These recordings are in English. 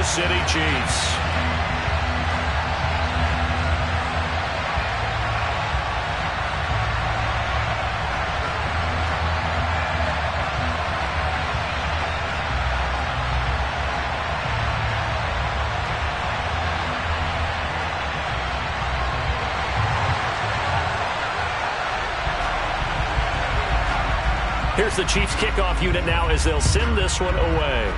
Kansas City Chiefs. Here's the Chiefs kickoff unit now as they'll send this one away.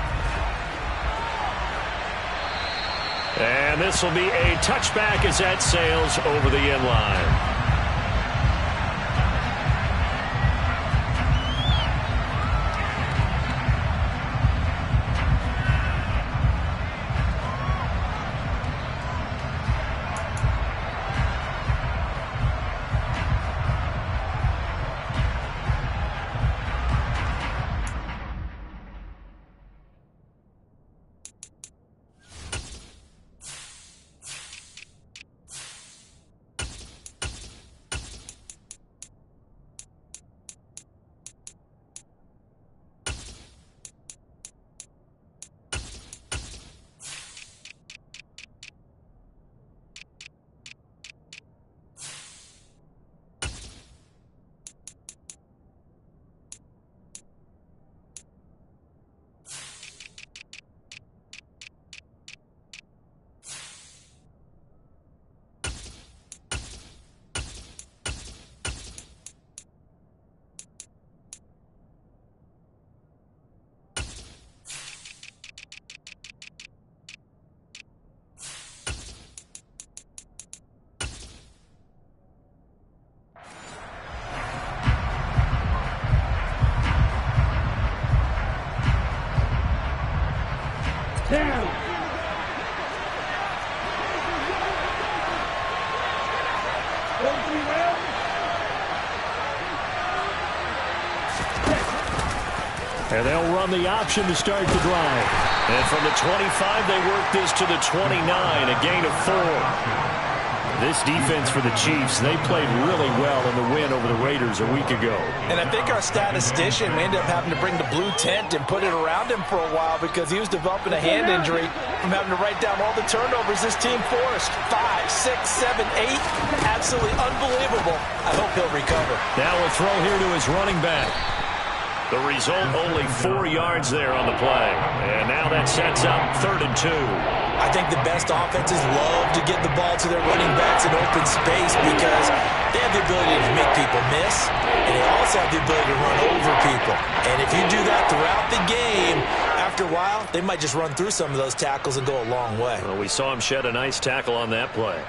And this will be a touchback as that sails over the end line. Down. And they'll run the option to start the drive. And from the 25, they work this to the 29, a gain of 4. This defense for the Chiefs, they played really well in the win over the Raiders a week ago. And I think our statistician, we ended up having to bring the blue tent and put it around him for a while because he was developing a hand injury from having to write down all the turnovers this team forced. 5, 6, 7, 8. Absolutely unbelievable. I hope he'll recover. Now a throw here to his running back. The result, only 4 yards there on the play. And now that sets up 3rd and 2. I think the best offenses love to get the ball to their running backs in open space because they have the ability to make people miss, and they also have the ability to run over people. And if you do that throughout the game, after a while, they might just run through some of those tackles and go a long way. Well, we saw him shed a nice tackle on that play.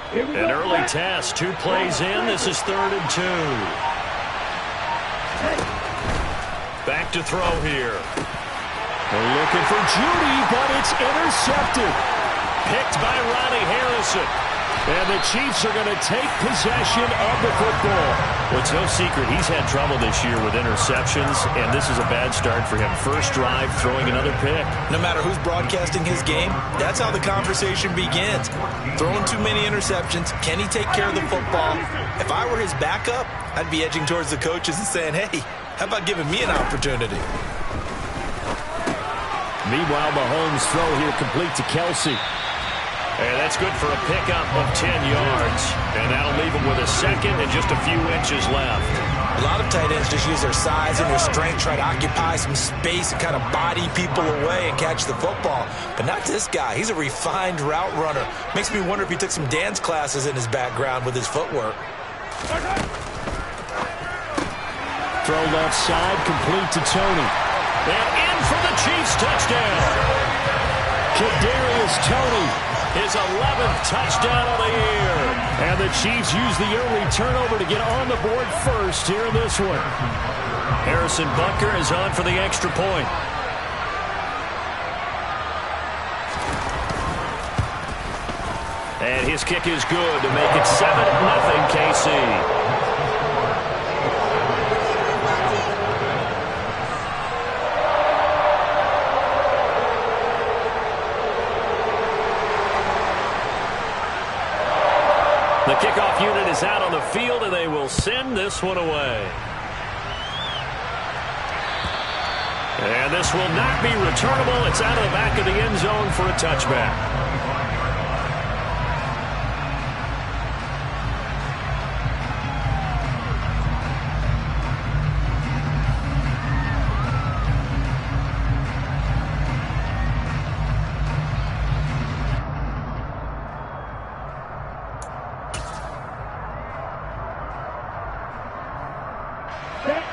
An early test, 2 plays in. This is 3rd and 2. Back to throw here. They're looking for Judy, but it's intercepted. Picked by Ronnie Harrison. And the Chiefs are going to take possession of the football. Well, it's no secret he's had trouble this year with interceptions, and this is a bad start for him. First drive, throwing another pick. No matter who's broadcasting his game, that's how the conversation begins. Throwing too many interceptions, can he take care of the football? If I were his backup, I'd be edging towards the coaches and saying, hey, how about giving me an opportunity? Meanwhile, Mahomes' throw here complete to Kelsey. And that's good for a pickup of 10 yards. And that'll leave him with a second and just a few inches left. A lot of tight ends just use their size and their strength, try to occupy some space and kind of body people away and catch the football. But not this guy. He's a refined route runner. Makes me wonder if he took some dance classes in his background with his footwork. Throw left side, complete to Tony. And in for the Chiefs touchdown. Kadarius Toney. His 11th touchdown of the year. And the Chiefs use the early turnover to get on the board first here in this one. Harrison Butker is on for the extra point. And his kick is good to make it 7-0 KC. The kickoff unit is out on the field, and they will send this one away. And this will not be returnable. It's out of the back of the end zone for a touchback.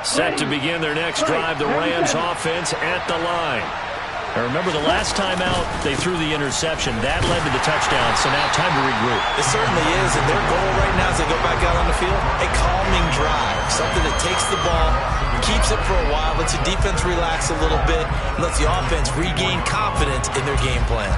Set to begin their next drive, the Rams offense at the line. Now remember, the last time out, they threw the interception. That led to the touchdown, so now time to regroup. It certainly is, and their goal right now as they go back out on the field, a calming drive, something that takes the ball, keeps it for a while, lets the defense relax a little bit, and lets the offense regain confidence in their game plan.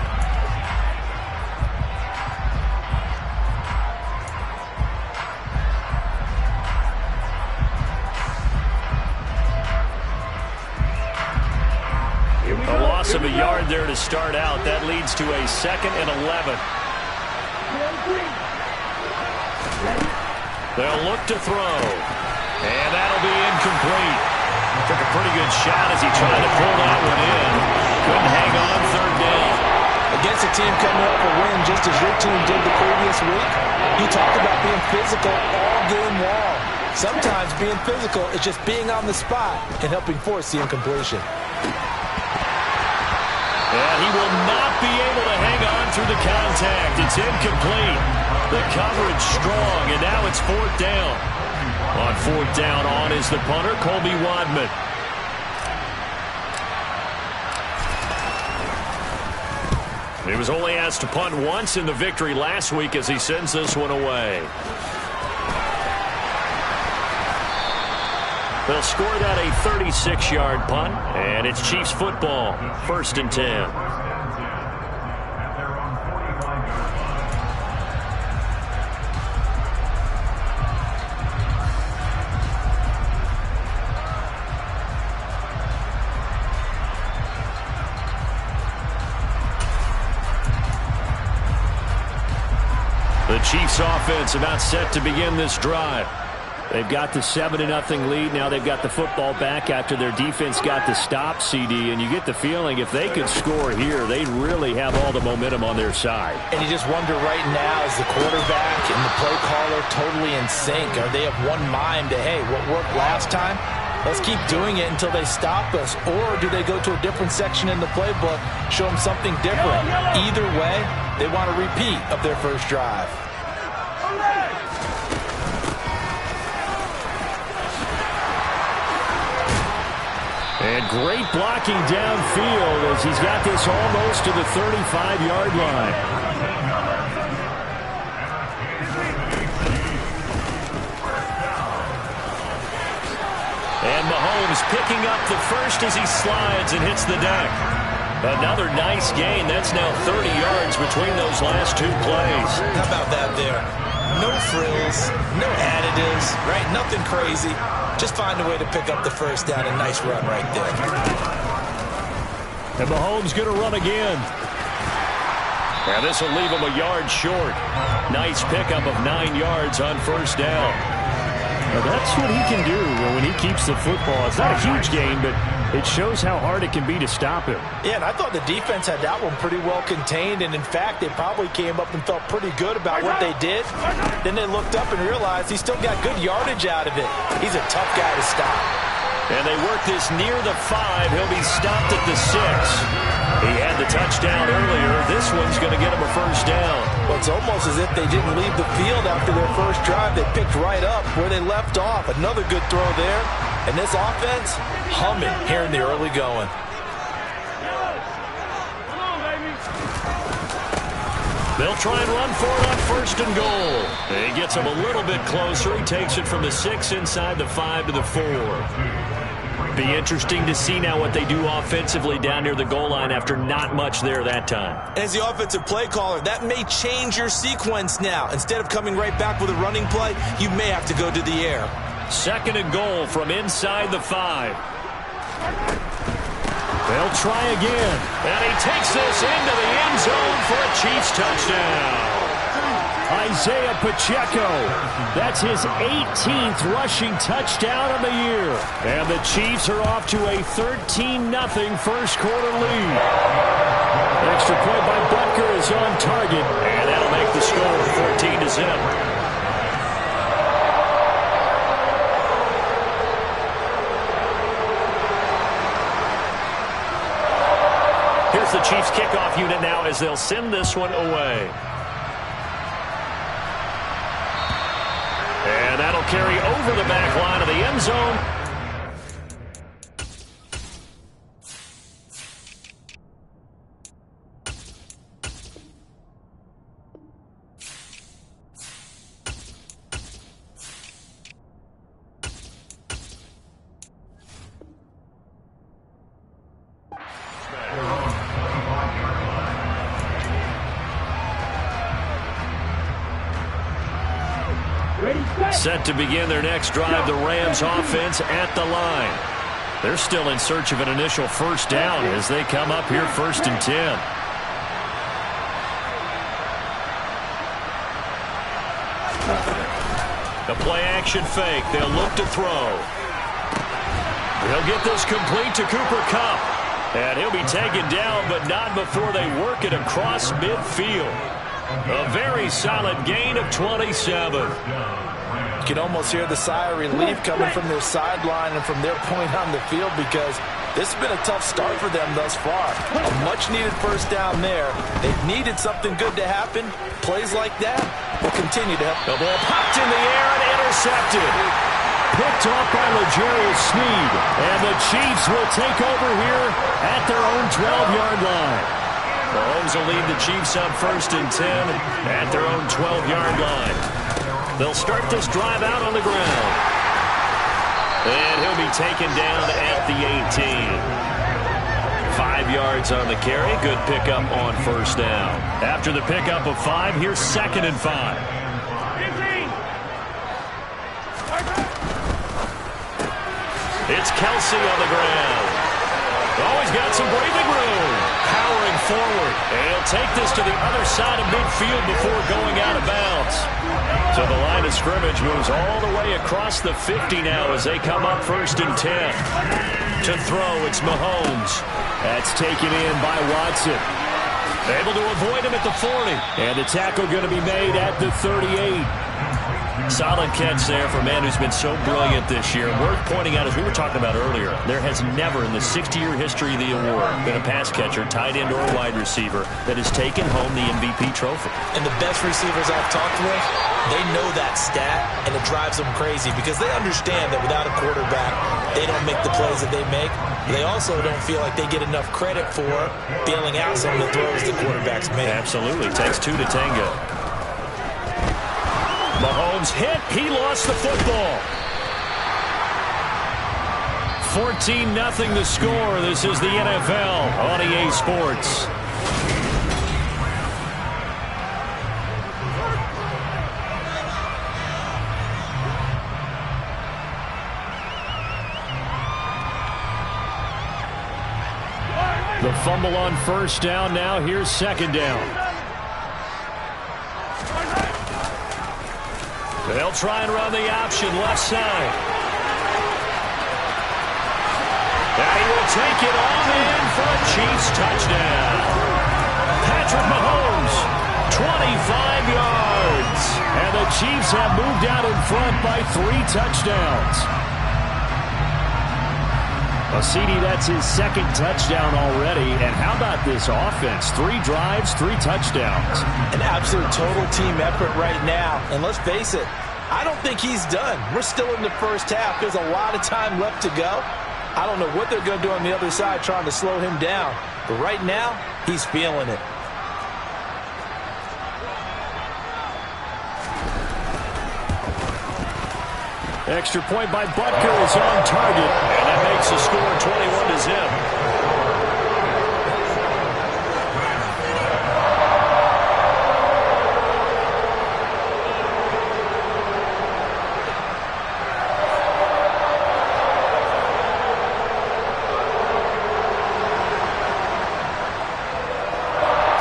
A loss of a yard there to start out. That leads to a 2nd and 11. They'll look to throw. And that'll be incomplete. Took a pretty good shot as he tried to pull that one in. Couldn't hang on 3rd down. Against a team coming off a win just as your team did the previous week, you talked about being physical all game long. Sometimes being physical is just being on the spot and helping force the incompletion. And he will not be able to hang on through the contact. It's incomplete. The coverage strong, and now it's 4th down. On 4th down, on is the punter, Colby Wadman. He was only asked to punt once in the victory last week as he sends this one away. They'll score that a 36-yard punt, and it's Chiefs football, 1st and 10. The Chiefs offense about set to begin this drive. They've got the 7-0 lead. Now they've got the football back after their defense got the stop, CD. And you get the feeling if they could score here, they'd really have all the momentum on their side. And you just wonder right now, is the quarterback and the play caller totally in sync? Are they of one mind to, hey, what worked last time? Let's keep doing it until they stop us. Or do they go to a different section in the playbook, show them something different? Either way, they want a repeat of their first drive. And great blocking downfield as he's got this almost to the 35-yard line. And Mahomes picking up the first as he slides and hits the deck. Another nice gain. That's now 30 yards between those last 2 plays. How about that there? No frills, no additives, right? Nothing crazy. Just find a way to pick up the first down. A nice run right there. And Mahomes going to run again. And this will leave him a yard short. Nice pickup of 9 yards on 1st down. Now that's what he can do when he keeps the football. It's not a huge gain, but it shows how hard it can be to stop him. Yeah, and I thought the defense had that one pretty well contained, and in fact, they probably came up and felt pretty good about what they did. Then they looked up and realized he still got good yardage out of it. He's a tough guy to stop. And they work this near the 5. He'll be stopped at the 6. He had the touchdown earlier. This one's going to get him a first down. Well, it's almost as if they didn't leave the field after their first drive. They picked right up where they left off. Another good throw there. And this offense, humming here in the early going. They'll try and run for it on 1st and goal. He gets him a little bit closer. He takes it from the 6 inside the 5 to the 4. Be interesting to see now what they do offensively down near the goal line after not much there that time. As the offensive play caller, that may change your sequence now. Instead of coming right back with a running play, you may have to go to the air. 2nd and goal from inside the 5. They'll try again. And he takes this into the end zone for a Chiefs touchdown. Isaiah Pacheco. That's his 18th rushing touchdown of the year. And the Chiefs are off to a 13-0 first quarter lead. Extra point by Butker is on target. And that'll make the score 14-0. Here's the Chiefs kickoff unit now as they'll send this one away. And that'll carry over the back line of the end zone. Set to begin their next drive, the Rams offense at the line. They're still in search of an initial first down as they come up here 1st and 10. The play action fake. They'll look to throw. He'll get this complete to Cooper Kupp. And he'll be taken down, but not before they work it across midfield. A very solid gain of 27. You can almost hear the sigh of relief coming from their sideline and from their point on the field because this has been a tough start for them thus far. A much-needed first down there. They've needed something good to happen. Plays like that will continue to help. The ball popped in the air and intercepted. Picked off by L'Jarius Sneed. And the Chiefs will take over here at their own 12-yard line. Mahomes will lead the Chiefs up 1st and 10 at their own 12-yard line. They'll start this drive out on the ground. And he'll be taken down at the 18. 5 yards on the carry. Good pickup on first down. After the pickup of 5, here's 2nd and 5. It's Kelsey on the ground. Oh, he's got some breathing room. Powering forward. And he'll take this to the other side of midfield before going out of bounds. So the line of scrimmage moves all the way across the 50 now as they come up 1st and 10. To throw, it's Mahomes. That's taken in by Watson. Able to avoid him at the 40. And the tackle going to be made at the 38. Solid catch there for a man who's been so brilliant this year. Worth pointing out, as we were talking about earlier, there has never in the 60-year history of the award been a pass catcher, tight end, or wide receiver that has taken home the MVP trophy. And the best receivers I've talked with, they know that stat, and it drives them crazy because they understand that without a quarterback, they don't make the plays that they make. They also don't feel like they get enough credit for bailing out some of the throws the quarterbacks make. Absolutely. Takes 2 to tango. Mahomes hit. He lost the football. 14-0 the score. This is the NFL on EA Sports. The fumble on first down. Now here's 2nd down. They'll try and run the option left side. And he will take it all in for a Chiefs touchdown. Patrick Mahomes, 25 yards. And the Chiefs have moved out in front by 3 touchdowns. Well, CD, that's his 2nd touchdown already. And how about this offense? 3 drives, 3 touchdowns. An absolute total team effort right now. And let's face it, I don't think he's done. We're still in the first half. There's a lot of time left to go. I don't know what they're going to do on the other side trying to slow him down. But right now, he's feeling it. Extra point by Butker is on target. And that makes the score 21-0.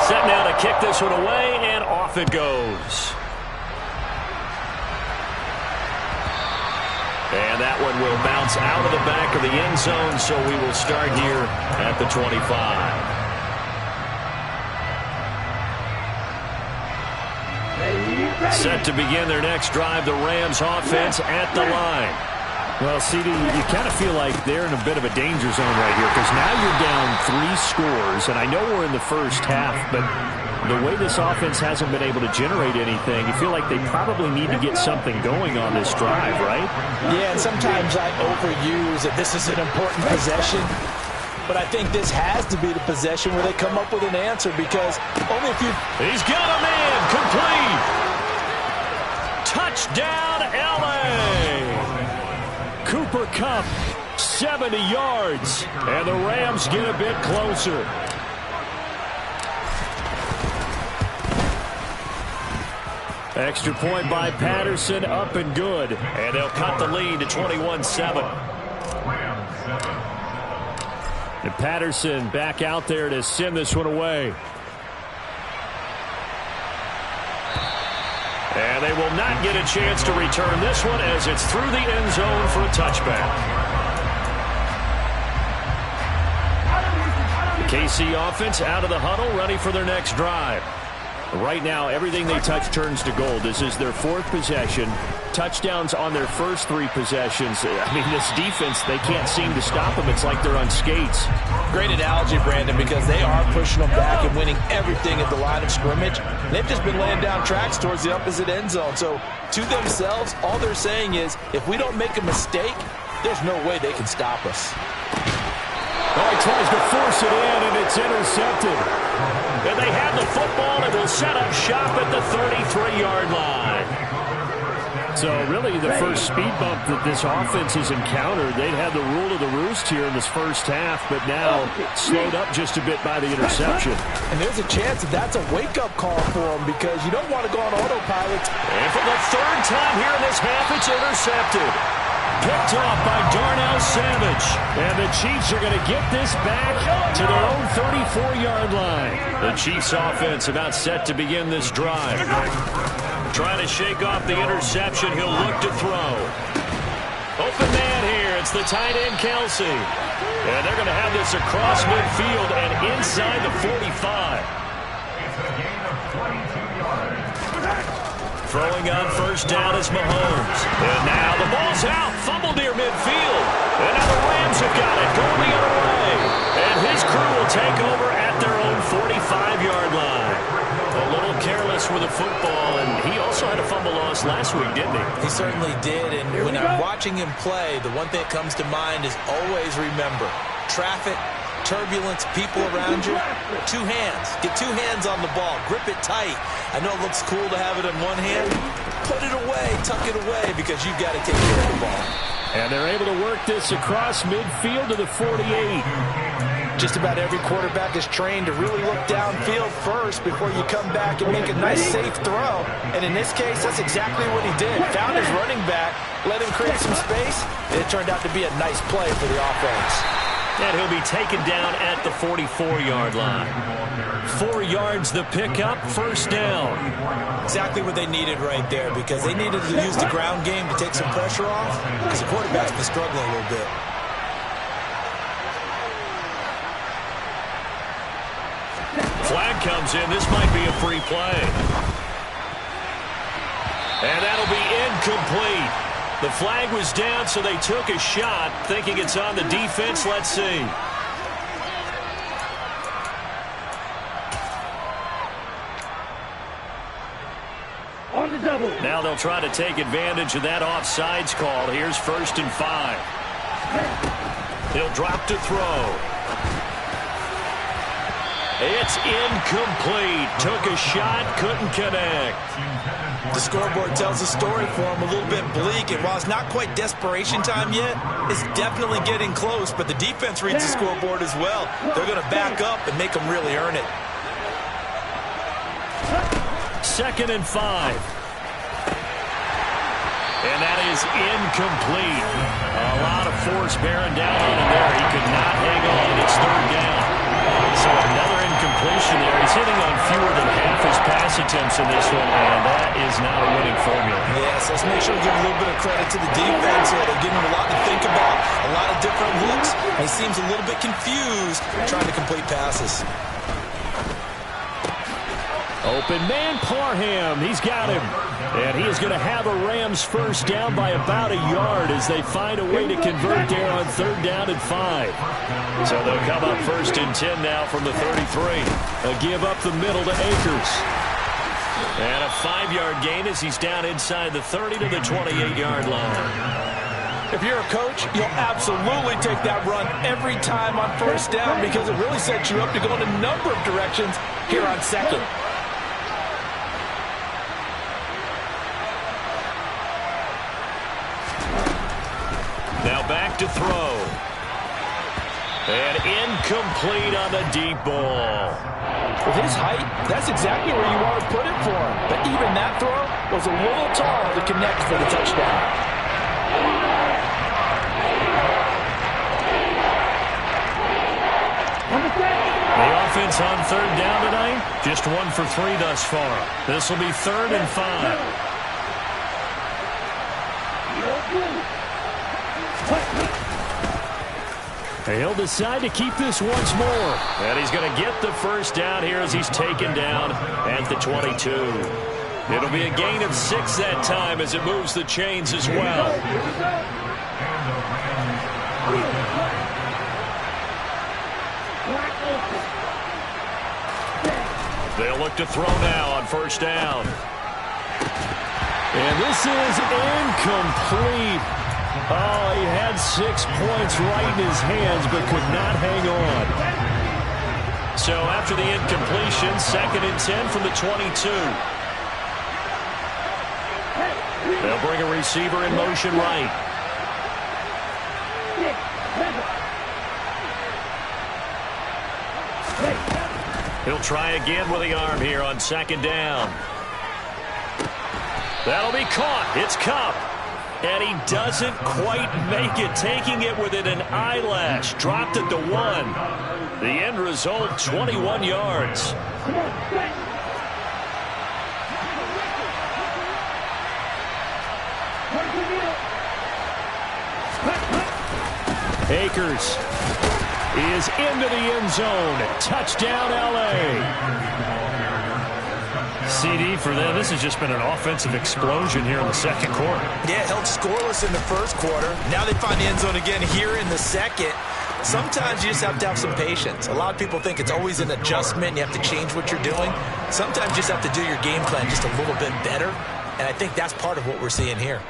Set now to kick this one away, and off it goes. And that one will bounce out of the back of the end zone, so we will start here at the 25. Set to begin their next drive, the Rams offense at the line. Well, CD, you kind of feel like they're in a bit of a danger zone right here because now you're down 3 scores, and I know we're in the first half, but the way this offense hasn't been able to generate anything, you feel like they probably need to get something going on this drive, right? Yeah, and sometimes I overuse that this is an important possession, but I think this has to be the possession where they come up with an answer because only if you... He's got a man, complete! Touchdown, L.A.! Cooper Kupp, 70 yards, and the Rams get a bit closer. Extra point by Patterson, up and good, and they'll cut the lead to 21-7. And Patterson back out there to send this one away. And they will not get a chance to return this one as it's through the end zone for a touchback. The KC offense out of the huddle, ready for their next drive. Right now, everything they touch turns to gold. This is their 4th possession. Touchdowns on their first 3 possessions. I mean, this defense, they can't seem to stop them. It's like they're on skates. Great analogy, Brandon, because they are pushing them back and winning everything at the line of scrimmage. They've just been laying down tracks towards the opposite end zone. So, to themselves, all they're saying is, if we don't make a mistake, there's no way they can stop us. Oh, he tries to force it in, and it's intercepted. And they have the football and will set up shop at the 33-yard line. So really the first speed bump that this offense has encountered, they'd had the rule of the roost here in this first half, but now slowed up just a bit by the interception. And there's a chance that that's a wake-up call for them because you don't want to go on autopilot. And for the 3rd time here in this half, it's intercepted. Picked off by Darnell Savage. And the Chiefs are going to get this back to their own 34-yard line. The Chiefs offense about set to begin this drive. Trying to shake off the interception. He'll look to throw. Open man here. It's the tight end, Kelsey. And they're going to have this across midfield and inside the 45. Throwing on first down is Mahomes. And now the ball's out. Fumble near midfield. And now the Rams have got it. Going the other way. And his crew will take over at their own 45-yard line. A little careless with the football. And he also had a fumble loss last week, didn't he? He certainly did. And when I'm watching him play, the one thing that comes to mind is always remember, traffic, turbulence, people around you, 2 hands. Get 2 hands on the ball. Grip it tight. I know it looks cool to have it in one hand. Put it away. Tuck it away because you've got to take care of the ball. And they're able to work this across midfield to the 48. Just about every quarterback is trained to really look downfield first before you come back and make a nice, safe throw. And in this case, that's exactly what he did. Found his running back, let him create some space, and it turned out to be a nice play for the offense. And he'll be taken down at the 44-yard line. 4 yards the pickup, first down. Exactly what they needed right there because they needed to use the ground game to take some pressure off because the quarterback's been struggling a little bit. Flag comes in. This might be a free play. And that'll be incomplete. The flag was down, so they took a shot, thinking it's on the defense. Let's see. On the double. Now they'll try to take advantage of that offsides call. Here's 1st and 5. He'll drop to throw. It's incomplete. Took a shot, couldn't connect. The scoreboard tells a story for him, a little bit bleak, and while it's not quite desperation time yet, it's definitely getting close, but the defense reads the scoreboard as well. They're going to back up and make them really earn it. 2nd and 5. And that is incomplete. A lot of force bearing down on him there. He could not hang on. It's 3rd down. So another incompletion there. He's hitting on fewer than half his passes pass attempts in this one, and that is not a winning formula. Yes, let's make sure we give a little bit of credit to the defense here. They're giving him a lot to think about, a lot of different looks. He seems a little bit confused trying to complete passes. Open man, Parham. He's got him. And he is going to have a Rams first down by about a yard as they find a way to convert there on 3rd down and 5. So they'll come up 1st and 10 now from the 33. A give up the middle to Akers. And a 5-yard gain as he's down inside the 30 to the 28-yard line. If you're a coach, you'll absolutely take that run every time on 1st down because it really sets you up to go in a number of directions here on 2nd. Now back to throw. And incomplete on the deep ball. With his height, that's exactly where you want to put it for him. But even that throw was a little tall to connect for the touchdown. The offense on 3rd down tonight, just 1 for 3 thus far. This will be 3rd and 5. He'll decide to keep this once more. And he's going to get the first down here as he's taken down at the 22. It'll be a gain of 6 that time as it moves the chains as well. They'll look to throw now on 1st down. And this is incomplete. Oh, he had 6 points right in his hands, but could not hang on. So after the incompletion, 2nd and 10 from the 22. They'll bring a receiver in motion right. He'll try again with the arm here on 2nd down. That'll be caught. It's Kupp. And he doesn't quite make it, taking it within an eyelash. Dropped at the 1. The end result, 21 yards. Akers is into the end zone. Touchdown, L.A. CD for them. This has just been an offensive explosion here in the 2nd quarter. Yeah, held scoreless in the 1st quarter. Now they find the end zone again here in the 2nd. Sometimes you just have to have some patience. A lot of people think it's always an adjustment. You have to change what you're doing. Sometimes you just have to do your game plan just a little bit better. And I think that's part of what we're seeing here.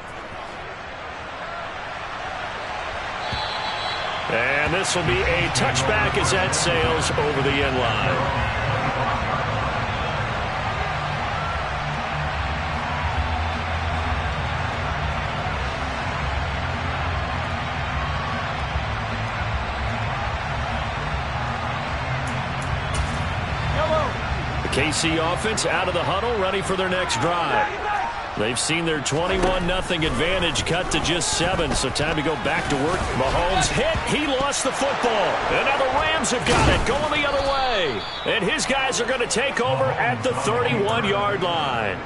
And this will be a touchback as that sails over the end line. KC offense out of the huddle, ready for their next drive. They've seen their 21-0 advantage cut to just 7, so time to go back to work. Mahomes hit. He lost the football. And now the Rams have got it, going the other way. And his guys are going to take over at the 31-yard line.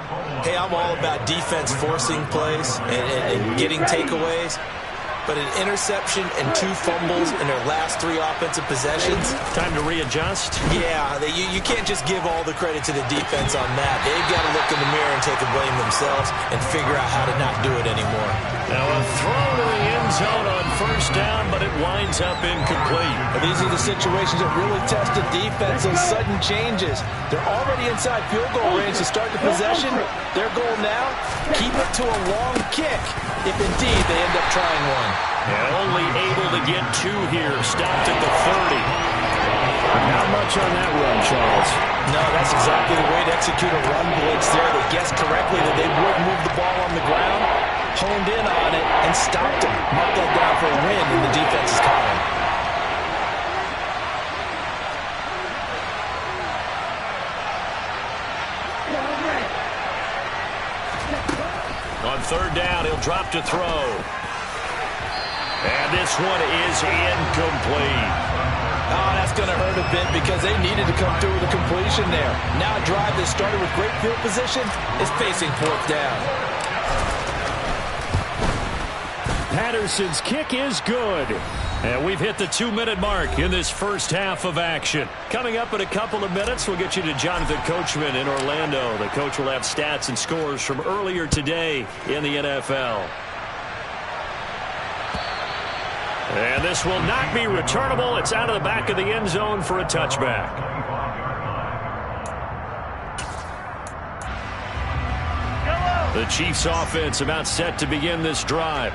Hey, I'm all about defense forcing plays and getting takeaways. But an interception and 2 fumbles in their last 3 offensive possessions. Time to readjust? Yeah, you can't just give all the credit to the defense on that. They've got to look in the mirror and take the blame themselves and figure out how to not do it anymore. Now a throw to the end zone on 1st down, but it winds up incomplete. But these are the situations that really test the defense, those sudden changes. They're already inside field goal range to start the possession. Their goal now, keep it to a long kick, if indeed they end up trying one. And only able to get 2 here. Stopped at the 30. Not much on that run, Charles. No, that's exactly the way to execute a run blitz there. They guessed correctly that they would move the ball on the ground, honed in on it, and stopped them. Marked that down for a win in the defense's column. On 3rd down, he'll drop to throw. And this one is incomplete. Oh, that's going to hurt a bit because they needed to come through with a completion there. Now a drive that started with great field position is facing fourth down. Patterson's kick is good. And we've hit the 2-minute mark in this first half of action. Coming up in a couple of minutes, we'll get you to Jonathan Coachman in Orlando. The coach will have stats and scores from earlier today in the NFL. And this will not be returnable. It's out of the back of the end zone for a touchback. The Chiefs offense about set to begin this drive.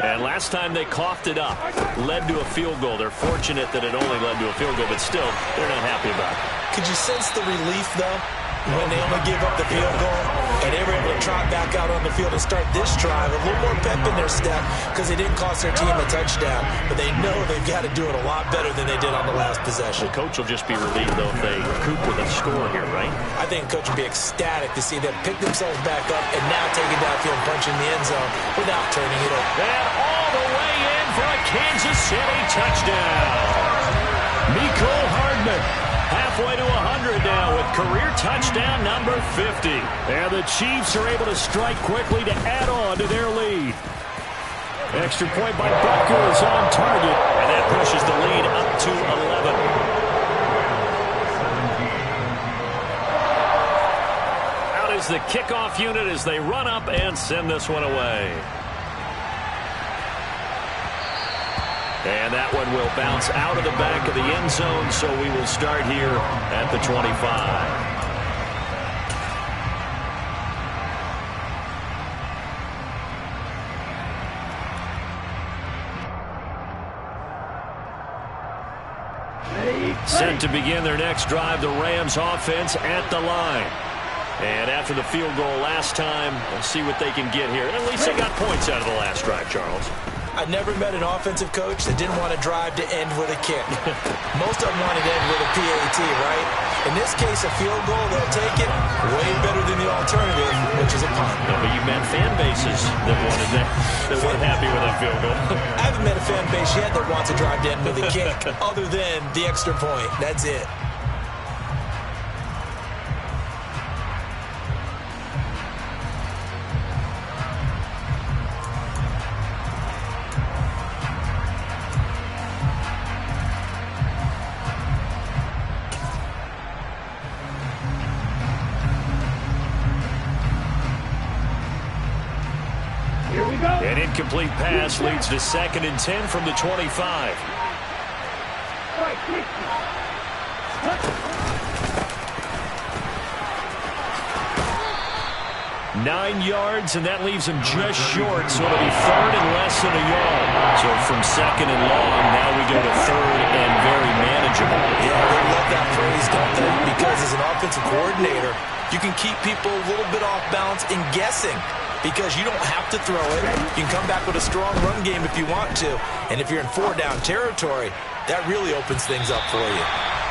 And last time they coughed it up, led to a field goal. They're fortunate that it only led to a field goal, but still, they're not happy about it. Could you sense the relief, though, when they only gave up the field goal and they were able to trot back out on the field and start this drive? A little more pep in their step because they didn't cost their team a touchdown, but they know they've got to do it a lot better than they did on the last possession. The coach will just be relieved, though, if they recoup with a score here, right? I think the coach will be ecstatic to see them pick themselves back up and now take it downfield and punch in the end zone without turning it over. And all the way in for a Kansas City touchdown. Mecole Hardman halfway to 100 now with career touchdown number 50. And the Chiefs are able to strike quickly to add on to their lead. Extra point by Butker is on target, and that pushes the lead up to 11. Out is the kickoff unit as they run up and send this one away. And that one will bounce out of the back of the end zone, so we will start here at the 25. Set to begin their next drive, the Rams offense at the line. And after the field goal last time, we'll see what they can get here. And at least they got points out of the last drive, Charles. I never met an offensive coach that didn't want a drive to end with a kick. Most of them want it to end with a PAT, right? In this case, a field goal, they'll take it way better than the alternative, which is a punt. No, but you met fan bases that wanted that, that weren't happy with that field goal. I haven't met a fan base yet that wants a drive to end with a kick, other than the extra point. That's it. An incomplete pass leads to 2nd and 10 from the 25. 9 yards, and that leaves him just short, so it'll be 3rd and less than a yard. So from 2nd and long, now we go to 3rd and very manageable. Yeah, they love that phrase, don't they? Because as an offensive coordinator, you can keep people a little bit off balance and guessing. Because you don't have to throw it. You can come back with a strong run game if you want to. And if you're in 4-down territory, that really opens things up for you.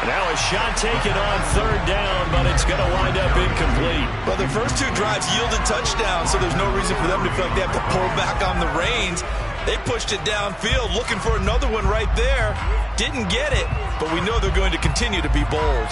Now a shot taken on 3rd down, but it's going to wind up incomplete. Well, their first 2 drives yielded touchdowns, so there's no reason for them to feel like they have to pull back on the reins. They pushed it downfield, looking for another one right there. Didn't get it, but we know they're going to continue to be bold.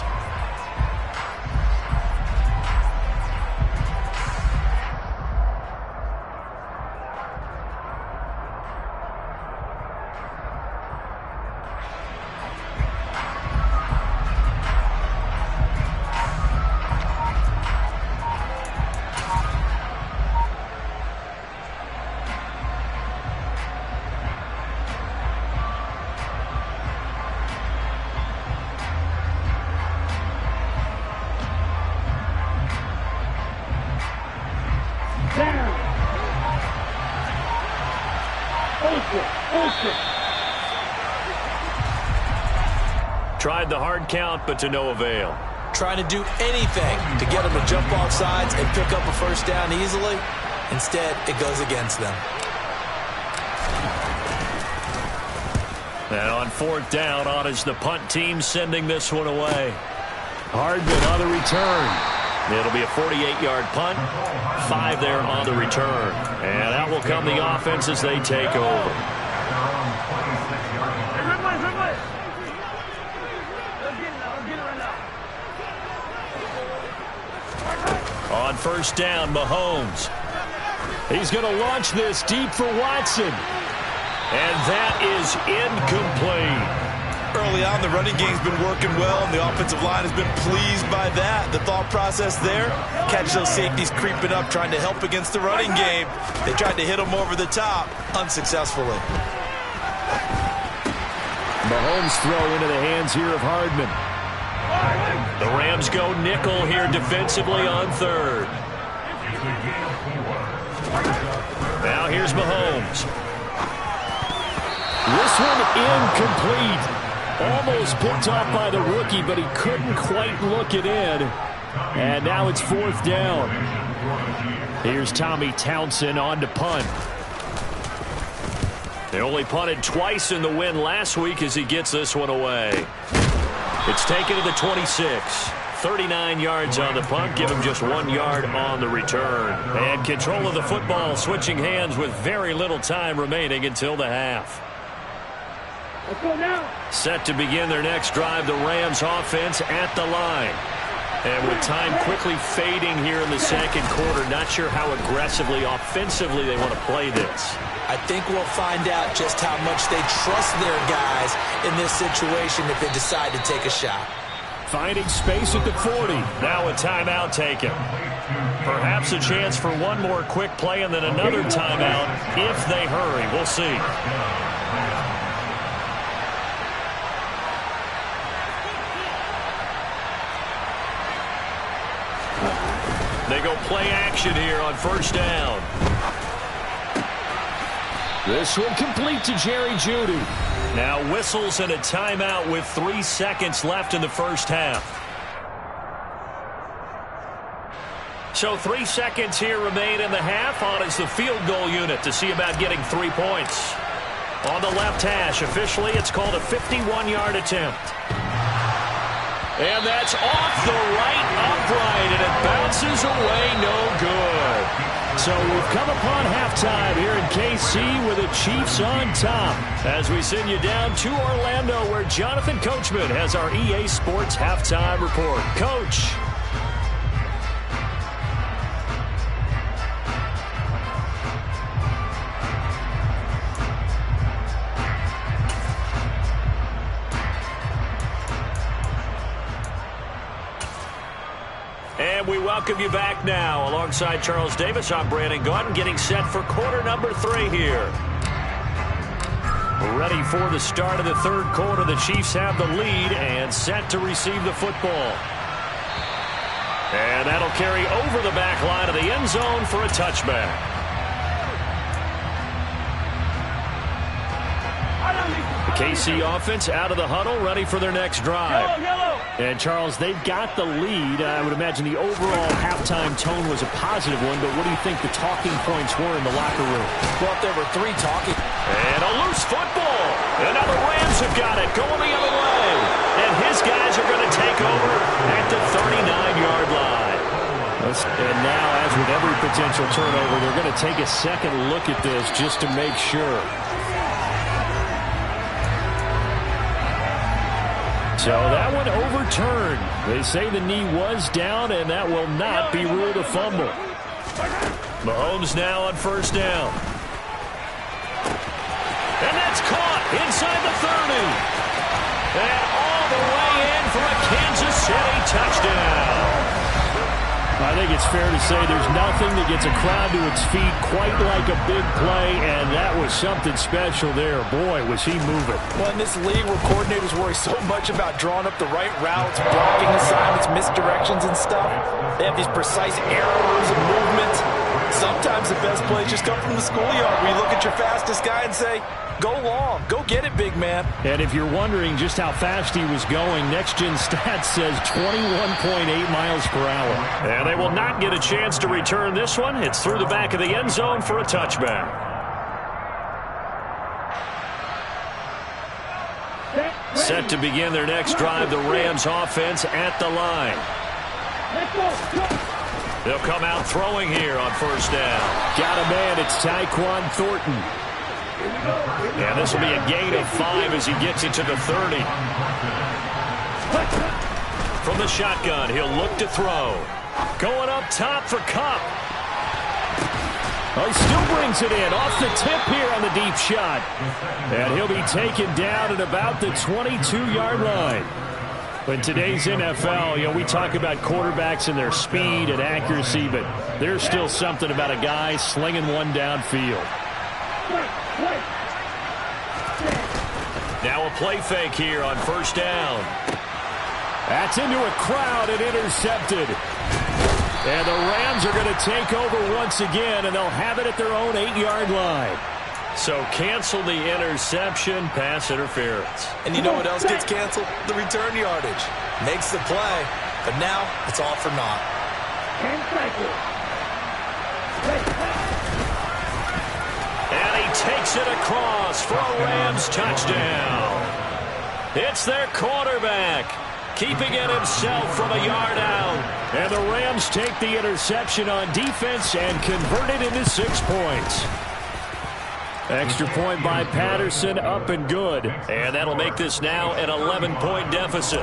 Tried the hard count, but to no avail. Trying to do anything to get them to jump off sides and pick up a first down easily. Instead, it goes against them. And on 4th down, on is the punt team sending this one away. Hardman on the return. It'll be a 48-yard punt. 5 there on the return. And out will come the offense as they take over. on first down, Mahomes. He's going to launch this deep for Watson. And that is incomplete. Early on, the running game's been working well, and the offensive line has been pleased by that. The thought process there, catch those safeties creeping up, trying to help against the running game. They tried to hit them over the top, unsuccessfully. Mahomes throw into the hands here of Hardman. The Rams go nickel here defensively on third. Now here's Mahomes. This one incomplete. Almost picked off by the rookie, but he couldn't quite look it in. And now it's fourth down. Here's Tommy Townsend on to punt. They only punted twice in the win last week as he gets this one away. It's taken to the 26. 39 yards on the punt. Give him just 1 yard on the return. And control of the football switching hands with very little time remaining until the half. Let's go now. Set to begin their next drive, the Rams offense at the line. And with time quickly fading here in the second quarter, not sure how aggressively, offensively they want to play this. I think we'll find out just how much they trust their guys in this situation if they decide to take a shot. Finding space at the 40. Now a timeout taken. Perhaps a chance for one more quick play and then another timeout if they hurry. We'll see. They go play action here on first down. This one complete to Jerry Jeudy. Now whistles and a timeout with 3 seconds left in the first half. So 3 seconds here remain in the half. On is the field goal unit to see about getting 3 points. On the left hash, officially it's called a 51-yard attempt. And that's off the right upright, and it bounces away, no good. So we've come upon halftime here in KC with the Chiefs on top. As we send you down to Orlando, where Jonathan Coachman has our EA Sports halftime report. Coach. And we welcome you back now. Alongside Charles Davis, I'm Brandon Gaudin, getting set for quarter number 3 here. Ready for the start of the third quarter. The Chiefs have the lead and set to receive the football. And that'll carry over the back line of the end zone for a touchback. The KC offense out of the huddle, ready for their next drive. And, Charles, they've got the lead. I would imagine the overall halftime tone was a positive one, but what do you think the talking points were in the locker room? Well, if there were 3 talking. And a loose football. And now the Rams have got it going the other way. And his guys are going to take over at the 39-yard line. And now, as with every potential turnover, they're going to take a second look at this just to make sure. So that one overturned. They say the knee was down, and that will not be ruled a fumble. Mahomes now on first down. And that's caught inside the 30. And all the way in for a Kansas City touchdown. I think it's fair to say there's nothing that gets a crowd to its feet quite like a big play, and that was something special there. Boy, was he moving. Well, in this league where coordinators worry so much about drawing up the right routes, blocking assignments, misdirections and stuff, they have these precise arrows and movements. Sometimes the best plays just come from the schoolyard where you look at your fastest guy and say, go long, go get it, big man. And if you're wondering just how fast he was going, Next Gen Stats says 21.8 miles per hour. And they will not get a chance to return this one. It's through the back of the end zone for a touchback. Set to begin their next drive, the Rams offense at the line. They'll come out throwing here on first down. Got a man, it's Tyquan Thornton. And this will be a gain of 5 as he gets it to the 30. From the shotgun, he'll look to throw. Going up top for Kupp. Oh, he still brings it in off the tip here on the deep shot. And he'll be taken down at about the 22-yard line. In today's NFL, we talk about quarterbacks and their speed and accuracy, but there's still something about a guy slinging one downfield. Now a play fake here on first down. That's into a crowd and intercepted. And the Rams are going to take over once again, and they'll have it at their own 8-yard line. So cancel the interception, pass interference. And you know what else gets canceled? The return yardage. Makes the play, but now it's all for naught. 10 seconds. And he takes it across for a Rams touchdown. It's their quarterback, keeping it himself from a yard out. And the Rams take the interception on defense and convert it into 6 points. Extra point by Patterson, up and good. And that'll make this now an 11-point deficit.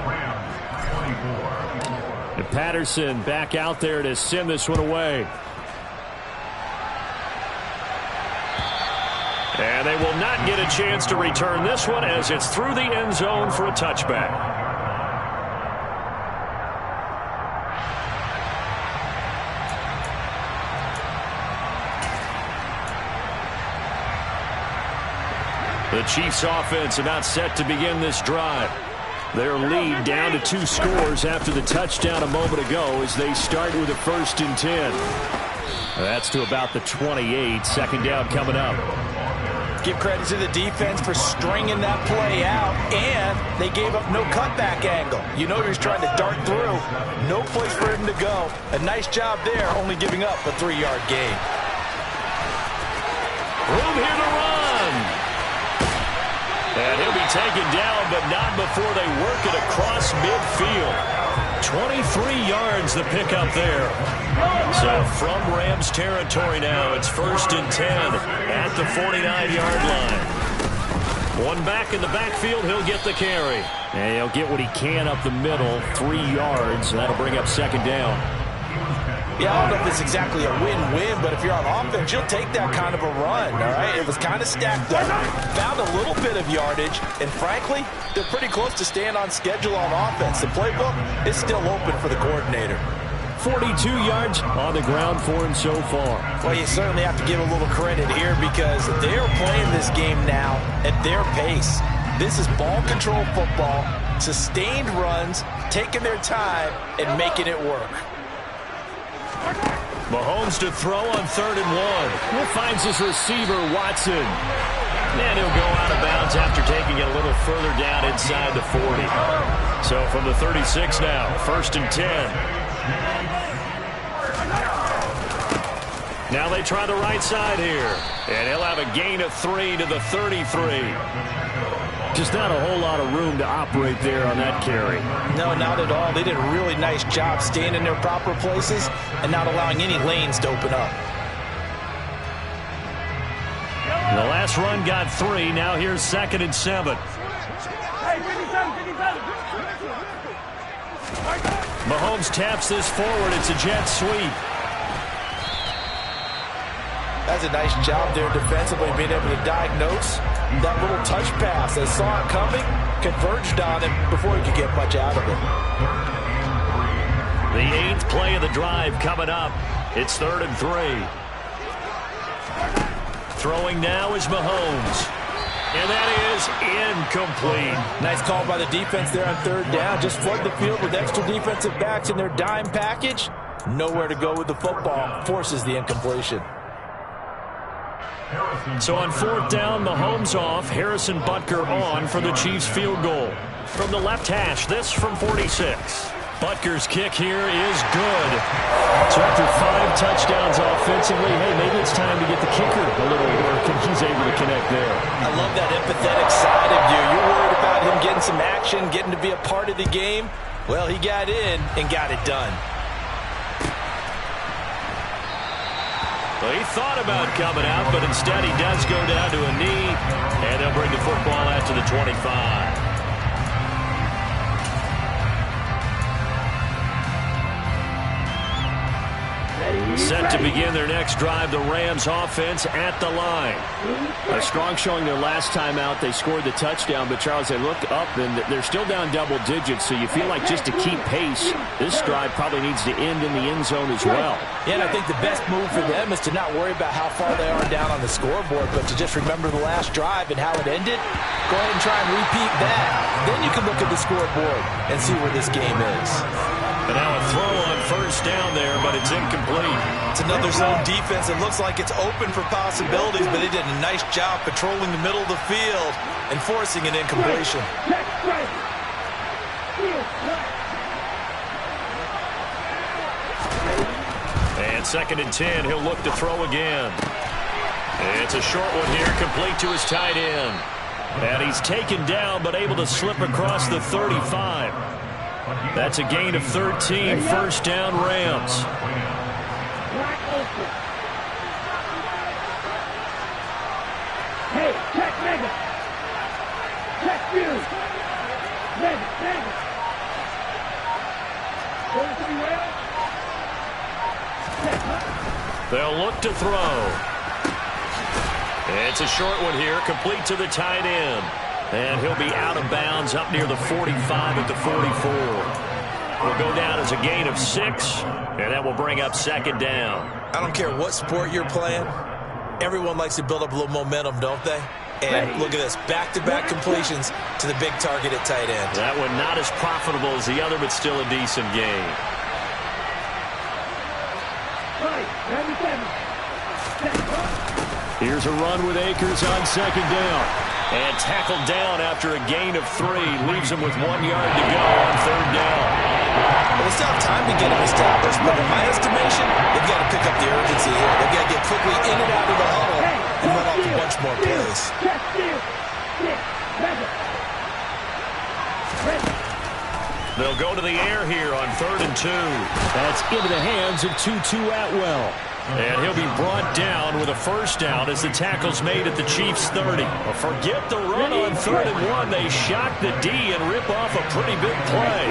And Patterson back out there to send this one away. And they will not get a chance to return this one as it's through the end zone for a touchback. The Chiefs offense about set to begin this drive. Their lead down to 2 scores after the touchdown a moment ago as they start with a 1st and 10. That's to about the 28. Second down coming up. Give credit to the defense for stringing that play out, and they gave up no cutback angle. You know he's trying to dart through. No place for him to go. A nice job there, only giving up a 3-yard gain. Room here to run. And he'll be taken down, but not before they work it across midfield. 23 yards the pickup there. So from Rams territory now, it's 1st and 10 at the 49-yard line. One back in the backfield, he'll get the carry. And he'll get what he can up the middle, 3 yards. That'll bring up second down. Yeah, I don't know if it's exactly a win-win, but if you're on offense, you'll take that kind of a run, all right? It was kind of stacked up, found a little bit of yardage, and frankly, they're pretty close to staying on schedule on offense. The playbook is still open for the coordinator. 42 yards on the ground for him so far. Well, you certainly have to give a little credit here because they're playing this game now at their pace. This is ball control football, sustained runs, taking their time, and making it work. Mahomes to throw on 3rd and 1. He finds his receiver, Watson. And he'll go out of bounds after taking it a little further down inside the 40. So from the 36 now, 1st and 10. Now they try the right side here. And he'll have a gain of 3 to the 33. Just not a whole lot of room to operate there on that carry. No, not at all. They did a really nice job staying in their proper places and not allowing any lanes to open up. The last run got 3. Now here's 2nd and 7. Mahomes taps this forward. It's a jet sweep. That's a nice job there defensively, being able to diagnose that little touch pass. They saw it coming, converged on it before he could get much out of it. The 8th play of the drive coming up. It's 3rd and 3. Throwing now is Mahomes. And that is incomplete. Nice call by the defense there on 3rd down. Just flood the field with extra defensive backs in their dime package. Nowhere to go with the football. Forces the incompletion. So on 4th down, Mahomes off. Harrison Butker on for the Chiefs field goal. From the left hash, this from 46. Butker's kick here is good. So after 5 touchdowns offensively, hey, maybe it's time to get the kicker a little work, and he's able to connect there. I love that empathetic side of you. You're worried about him getting some action, getting to be a part of the game. Well, he got in and got it done. Well, he thought about coming out, but instead he does go down to a knee, and they'll bring the football out to the 25. Set to begin their next drive, the Rams offense at the line. A strong showing their last time out. They scored the touchdown, but Charles, they look up and they're still down double digits, so you feel like just to keep pace, this drive probably needs to end in the end zone as well. Yeah, and I think the best move for them is to not worry about how far they are down on the scoreboard, but to just remember the last drive and how it ended. Go ahead and try and repeat that. Then you can look at the scoreboard and see where this game is. And now a throw on first down there, but it's incomplete. It's another zone defense. It looks like it's open for possibilities, but they did a nice job patrolling the middle of the field and forcing an incompletion. And 2nd and 10, he'll look to throw again. It's a short one here, complete to his tight end. And he's taken down, but able to slip across the 35. That's a gain of 13, first down Rams. Hey, check Mega. Check you. Mega. Going to be well. They'll look to throw. It's a short one here, complete to the tight end. And he'll be out of bounds up near the 45 at the 44. Will go down as a gain of 6, and that will bring up 2nd down. I don't care what sport you're playing. Everyone likes to build up a little momentum, don't they? And look at this, back-to-back completions to the big target at tight end. That one not as profitable as the other, but still a decent gain. Here's a run with Akers on 2nd down. And tackled down after a gain of 3. Leaves him with 1 yard to go on 3rd down. Well, they still have time to get him established, but in my estimation, they've got to pick up the urgency here. They've got to get quickly in and out of the huddle and run off a bunch more plays. They'll go to the air here on 3rd and 2. That's into the hands of Tutu Atwell. And he'll be brought down with a first down as the tackle's made at the Chiefs' 30. Well, forget the run on 3rd and 1. They shock the D and rip off a pretty big play.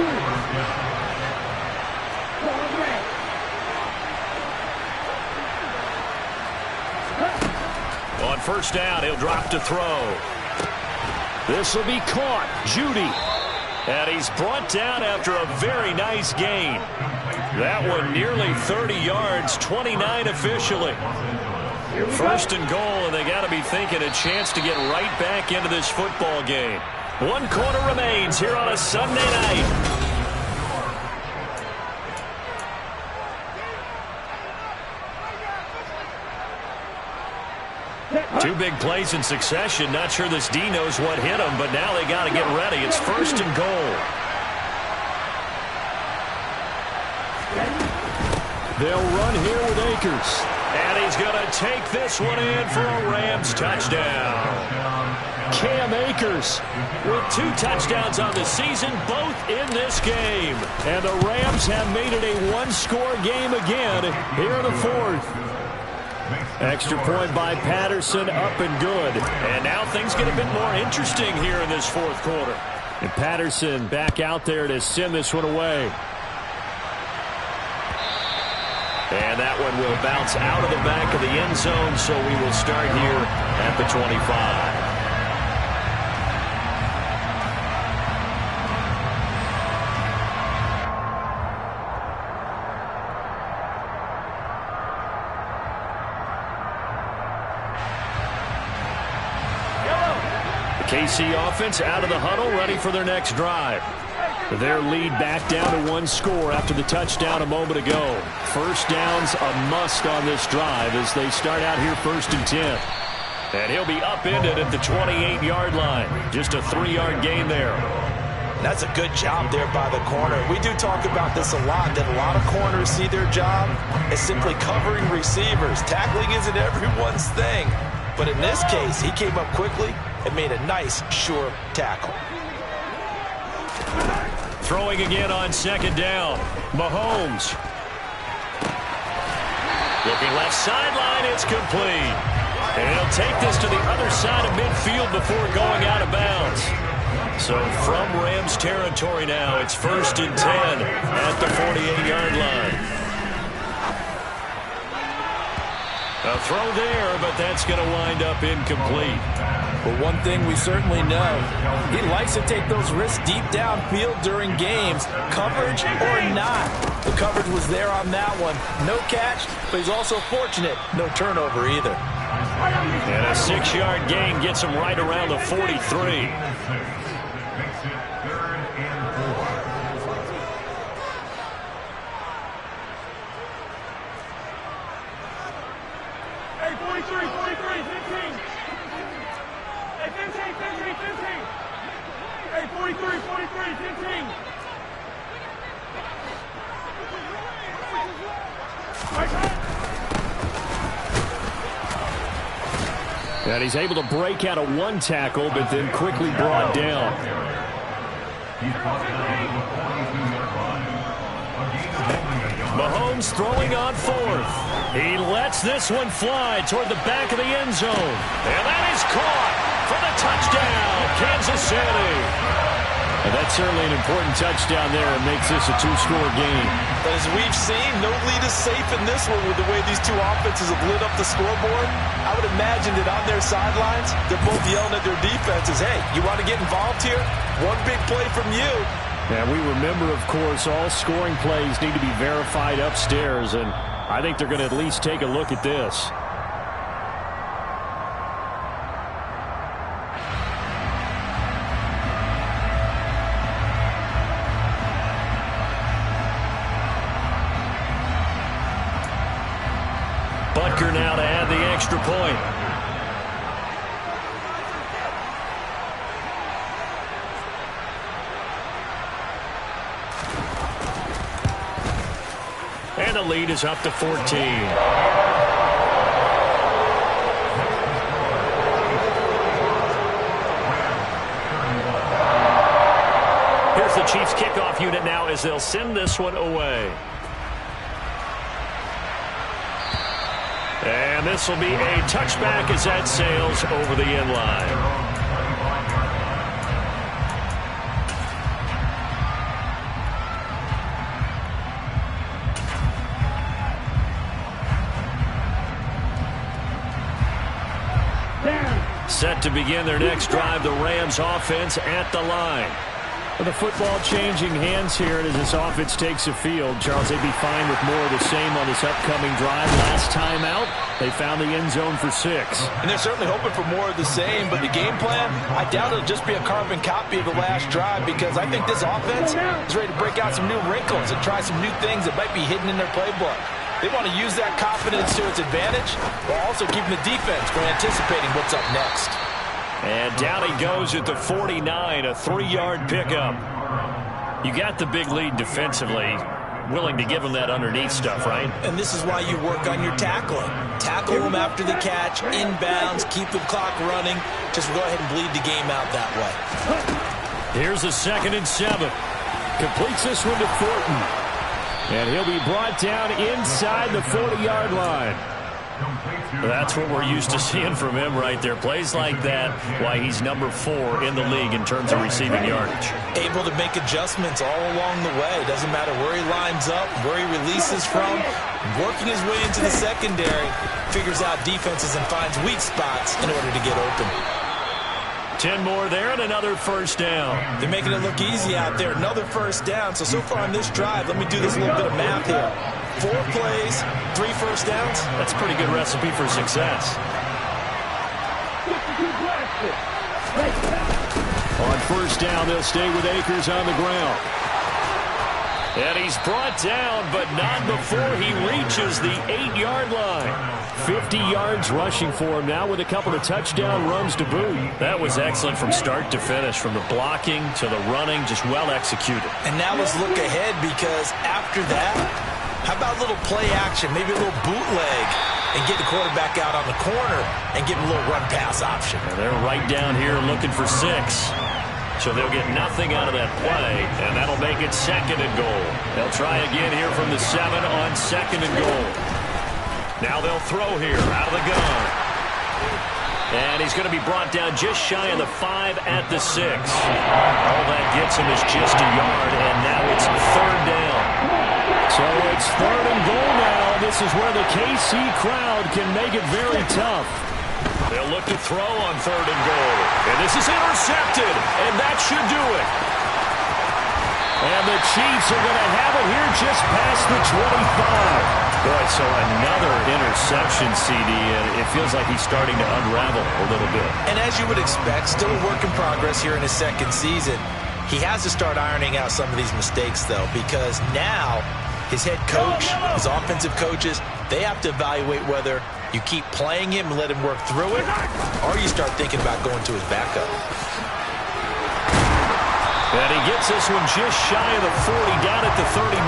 On first down, he'll drop to throw. This will be caught. Judy. And he's brought down after a very nice gain. That one nearly 30 yards, 29 officially. 1st and goal, and they got to be thinking a chance to get right back into this football game. 1 quarter remains here on a Sunday night. Two big plays in succession. Not sure this D knows what hit him, but now they got to get ready. It's 1st and goal. They'll run here with Akers. And he's going to take this one in for a Rams touchdown. Cam Akers with 2 touchdowns on the season, both in this game. And the Rams have made it a 1-score game again here in the 4th. Extra point by Patterson, up and good. And now things get a bit more interesting here in this 4th quarter. And Patterson back out there to send this one away. And that one will bounce out of the back of the end zone, so we will start here at the 25. KC offense out of the huddle, ready for their next drive. Their lead back down to 1 score after the touchdown a moment ago. First down's a must on this drive as they start out here 1st and 10. And he'll be upended at the 28-yard line. Just a 3-yard gain there. That's a good job there by the corner. We do talk about this a lot, that a lot of corners see their job as simply covering receivers. Tackling isn't everyone's thing. But in this case, he came up quickly and made a nice, sure tackle. Throwing again on 2nd down. Mahomes. Looking left sideline, it's complete. And he'll take this to the other side of midfield before going out of bounds. So from Rams territory now, it's 1st and 10 at the 48-yard line. A throw there, but that's going to wind up incomplete. But one thing we certainly know, he likes to take those risks deep downfield during games, coverage or not. The coverage was there on that one. No catch, but he's also fortunate. No turnover either. And a 6-yard gain gets him right around the 43. Hey, 43, 15. Hey, 15. Hey, 43, 15. And he's able to break out of one tackle, but then quickly brought down. Mahomes throwing on 4th. He lets this one fly toward the back of the end zone. And that is caught for the touchdown, Kansas City. And that's certainly an important touchdown there. It makes this a 2-score game. But as we've seen, no lead is safe in this one with the way these two offenses have lit up the scoreboard. I would imagine that on their sidelines, they're both yelling at their defenses, hey, you want to get involved here? One big play from you. And we remember, of course, all scoring plays need to be verified upstairs, and I think they're going to at least take a look at this. Butker now to add the extra point. And the lead is up to 14. Here's the Chiefs kickoff unit now as they'll send this one away. And this will be a touchback as that sails over the end line. Set to begin their next drive, the Rams offense at the line. With the football changing hands here as this offense takes the field, Charles, they'd be fine with more of the same on this upcoming drive. Last time out, they found the end zone for 6. And they're certainly hoping for more of the same, but the game plan, I doubt it'll just be a carbon copy of the last drive because I think this offense is ready to break out some new wrinkles and try some new things that might be hidden in their playbook. They want to use that confidence to its advantage while also keeping the defense from anticipating what's up next. And down he goes at the 49, a 3-yard pickup. You got the big lead defensively, willing to give them that underneath stuff, right? And this is why you work on your tackling. Tackle them after the catch, inbounds, keep the clock running. Just go ahead and bleed the game out that way. Here's the 2nd and 7. Completes this one to Thornton. And he'll be brought down inside the 40-yard line. That's what we're used to seeing from him right there. Plays like that, why he's number 4 in the league in terms of receiving yardage. Able to make adjustments all along the way. Doesn't matter where he lines up, where he releases from. Working his way into the secondary, figures out defenses and finds weak spots in order to get open. 10 more there and another first down. They're making it look easy out there. Another first down. So far on this drive, let me do this little bit of math here. 4 plays, 3 first downs. That's a pretty good recipe for success. On first down, they'll stay with Akers on the ground. And he's brought down, but not before he reaches the 8-yard line. 50 yards rushing for him now with a couple of touchdown runs to boot. That was excellent from start to finish, from the blocking to the running, just well executed. And now let's look ahead because after that, how about a little play action, maybe a little bootleg, and get the quarterback out on the corner and give him a little run-pass option. And they're right down here looking for 6. So they'll get nothing out of that play, and that'll make it 2nd and goal. They'll try again here from the 7 on 2nd and goal. Now they'll throw here out of the gun. And he's going to be brought down just shy of the 5 at the 6. All that gets him is just a yard, and now it's 3rd down. So it's 3rd and goal now And this is where the KC crowd can make it very tough. They'll look to throw on 3rd and goal. And this is intercepted, and that should do it. And the Chiefs are going to have it here just past the 25. Boy, so another interception, CD, and it feels like he's starting to unravel a little bit. And as you would expect, still a work in progress here in his 2nd season. He has to start ironing out some of these mistakes, though, because now his head coach, his offensive coaches, they have to evaluate whether you keep playing him and let him work through it, or you start thinking about going to his backup. And he gets this one just shy of the 40, down at the 39.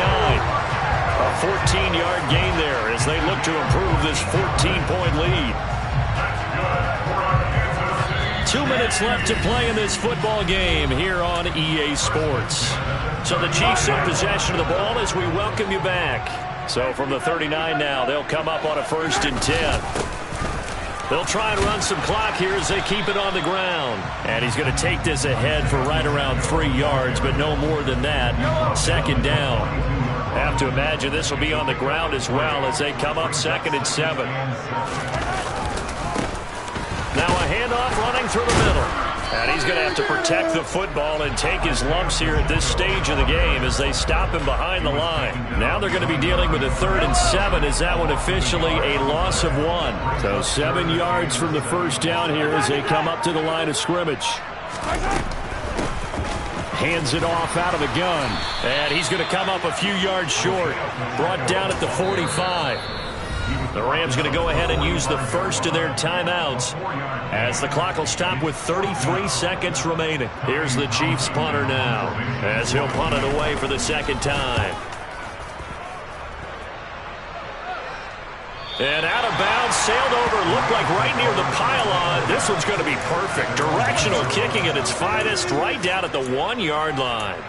A 14-yard gain there as they look to improve this 14-point lead. 2 minutes left to play in this football game here on EA Sports. So the Chiefs in possession of the ball as we welcome you back. So from the 39 now, they'll come up on a 1st and 10. They'll try and run some clock here as they keep it on the ground. And he's going to take this ahead for right around 3 yards, but no more than that. 2nd down. Have to imagine this will be on the ground as well as they come up 2nd and 7. Now a handoff running through the middle. And he's going to have to protect the football and take his lumps here at this stage of the game as they stop him behind the line. Now they're going to be dealing with a 3rd and 7 as that one officially a loss of 1. So 7 yards from the 1st down here as they come up to the line of scrimmage. Hands it off out of the gun. And he's going to come up a few yards short. Brought down at the 45. The Rams going to go ahead and use the first of their timeouts as the clock will stop with 33 seconds remaining. Here's the Chiefs punter now as he'll punt it away for the 2nd time. And out of bounds, sailed over, looked like right near the pylon. This one's going to be perfect. Directional kicking at its finest, right down at the 1-yard line.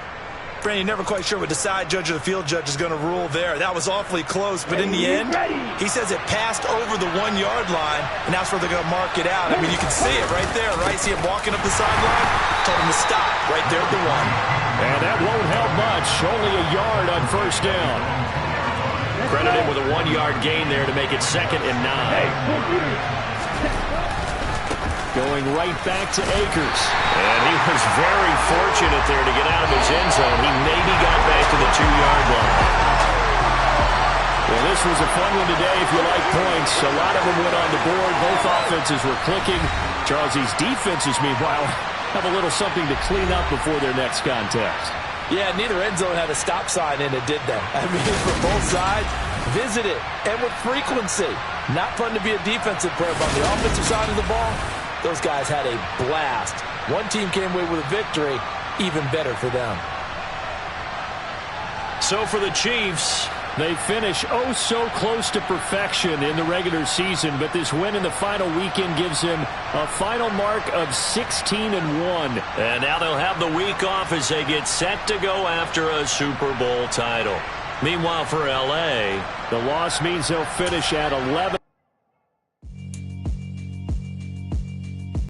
Brandon, you're never quite sure what the side judge or the field judge is going to rule there. That was awfully close, but in the end, he says it passed over the 1-yard line, and that's where they're going to mark it out. I mean, you can see it right there, right? See him walking up the sideline? Told him to stop right there at the 1. And that won't help much. Only a yard on 1st down. Credited with a 1-yard gain there to make it 2nd and 9. Going right back to Akers. And he was very fortunate there to get out of his end zone. He maybe got back to the 2-yard line. Well, this was a fun one today if you like points. A lot of them went on the board. Both offenses were clicking. Charles, these defenses, meanwhile, have a little something to clean up before their next contest. Yeah, neither end zone had a stop sign in it, did they? I mean, for both sides, visit it, and with frequency. Not fun to be a defensive player, but on the offensive side of the ball, those guys had a blast. One team came away with a victory, even better for them. So for the Chiefs, they finish oh so close to perfection in the regular season, but this win in the final weekend gives them a final mark of 16-1. And now they'll have the week off as they get set to go after a Super Bowl title. Meanwhile for LA, the loss means they'll finish at 11.